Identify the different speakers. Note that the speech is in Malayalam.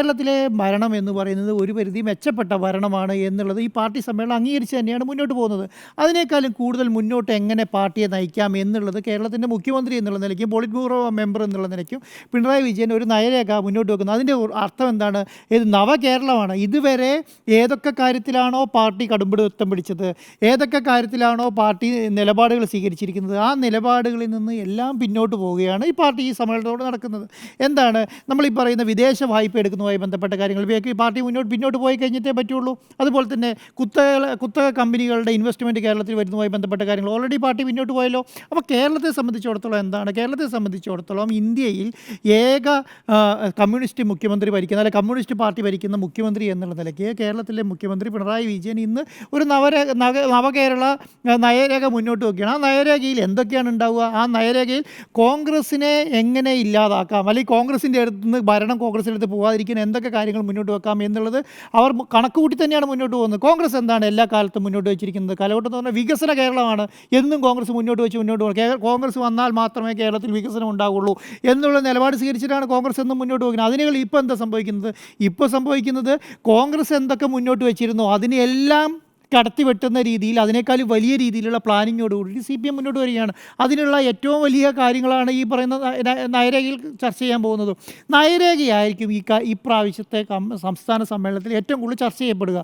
Speaker 1: കേരളത്തിലെ ഭരണം എന്ന് പറയുന്നത് ഒരു പരിധി മെച്ചപ്പെട്ട ഭരണമാണ് എന്നുള്ളത് ഈ പാർട്ടി സമ്മേളനം അംഗീകരിച്ച് തന്നെയാണ് മുന്നോട്ട് പോകുന്നത്. അതിനേക്കാളും കൂടുതൽ മുന്നോട്ട് എങ്ങനെ പാർട്ടിയെ നയിക്കാം എന്നുള്ളത് കേരളത്തിൻ്റെ മുഖ്യമന്ത്രി എന്നുള്ള നിലയ്ക്കും പോളിറ്റ് ബ്യൂറോ മെമ്പർ എന്നുള്ള നിലയ്ക്കും പിണറായി വിജയൻ ഒരു നയരേഖ മുന്നോട്ട് വെക്കുന്നത്. അതിൻ്റെ അർത്ഥം എന്താണ്? ഇത് നവകേരളമാണ്. ഇതുവരെ ഏതൊക്കെ കാര്യത്തിലാണോ പാർട്ടി കടുംപിടുത്തം പിടിച്ചത്, ഏതൊക്കെ കാര്യത്തിലാണോ പാർട്ടി നിലപാടുകൾ സ്വീകരിച്ചിരിക്കുന്നത്, ആ നിലപാടുകളിൽ നിന്ന് എല്ലാം പിന്നോട്ട് പോവുകയാണ് ഈ പാർട്ടി ഈ സമ്മേളനത്തോട് നടക്കുന്നത്. എന്താണ് നമ്മൾ ഈ പറയുന്ന വിദേശ വായ്പ എടുക്കുന്നതുമായി ബന്ധപ്പെട്ട കാര്യങ്ങൾ ഈ പാർട്ടി പിന്നോട്ട് പോയി കഴിഞ്ഞിട്ടേ പറ്റുള്ളൂ. അതുപോലെ തന്നെ കുത്തക കമ്പനികളുടെ ഇൻവെസ്റ്റ്മെൻറ്റ് കേരളത്തിൽ വരുന്നതുമായി ബന്ധപ്പെട്ട കാര്യങ്ങൾ ഓൾറെഡി പാർട്ടി പിന്നോട്ട് പോയല്ലോ. അപ്പോൾ കേരളത്തെ സംബന്ധിച്ചിടത്തോളം എന്താണ്? കേരളത്തെ സംബന്ധിച്ചിടത്തോളം ഇന്ത്യയിൽ ഏക കമ്മ്യൂണിസ്റ്റ് മുഖ്യമന്ത്രി ഭരിക്കുന്ന, അല്ലെങ്കിൽ കമ്മ്യൂണിസ്റ്റ് പാർട്ടി ഭരിക്കുന്ന മുഖ്യമന്ത്രി എന്നുള്ള നിലയ്ക്ക് കേരളത്തിലെ മുഖ്യമന്ത്രി പിണറായി വിജയൻ ഇന്ന് ഒരു നവകേരള നയരേഖ മുന്നോട്ട് വയ്ക്കുകയാണ്. ആ നയരേഖയിൽ എന്തൊക്കെയാണ് ഉണ്ടാവുക? ആ നയരേഖയിൽ കോൺഗ്രസിനെ എങ്ങനെ ഇല്ലാതാക്കാം, അല്ലെങ്കിൽ കോൺഗ്രസിൻ്റെ അടുത്ത് ഭരണം കോൺഗ്രസിൻ്റെ അടുത്ത് പോകാതിരിക്കാൻ എന്തൊക്കെ കാര്യങ്ങൾ മുന്നോട്ട് വെക്കാം എന്നുള്ളത് അവർ കണക്ക് കൂട്ടി തന്നെയാണ് മുന്നോട്ട് പോകുന്നത്. കോൺഗ്രസ് എന്താണ് എല്ലാ കാലത്തും മുന്നോട്ട് വെച്ചിരിക്കുന്നത്? കാലഘട്ടം എന്ന് പറഞ്ഞാൽ വികസന കേരളമാണ് എന്നും കോൺഗ്രസ് മുന്നോട്ട് പോകും. കോൺഗ്രസ് വന്നാൽ മാത്രമേ കേരളത്തിൽ വികസനം ഉണ്ടാവുള്ളൂ എന്നുള്ള നിലപാട് സ്വീകരിച്ചിട്ടാണ് കോൺഗ്രസ് എന്നും മുന്നോട്ട് പോകുന്നത്. അതിനുകൾ ഇപ്പോൾ എന്താ സംഭവിക്കുന്നത്? ഇപ്പോൾ സംഭവിക്കുന്നത് കോൺഗ്രസ് എന്തൊക്കെ മുന്നോട്ട് വെച്ചിരുന്നോ അതിനെല്ലാം കടത്തിവെട്ടുന്ന രീതിയിൽ, അതിനേക്കാളും വലിയ രീതിയിലുള്ള പ്ലാനിങ്ങോടുകൂടി CPM മുന്നോട്ട് വരികയാണ്. അതിനുള്ള ഏറ്റവും വലിയ കാര്യങ്ങളാണ് ഈ പറയുന്ന നയരേഖയിൽ ചർച്ച ചെയ്യാൻ പോകുന്നത്. നയരേഖയായിരിക്കും ഇപ്രാവശ്യത്തെ സംസ്ഥാന സമ്മേളനത്തിൽ ഏറ്റവും കൂടുതൽ ചർച്ച ചെയ്യപ്പെടുക.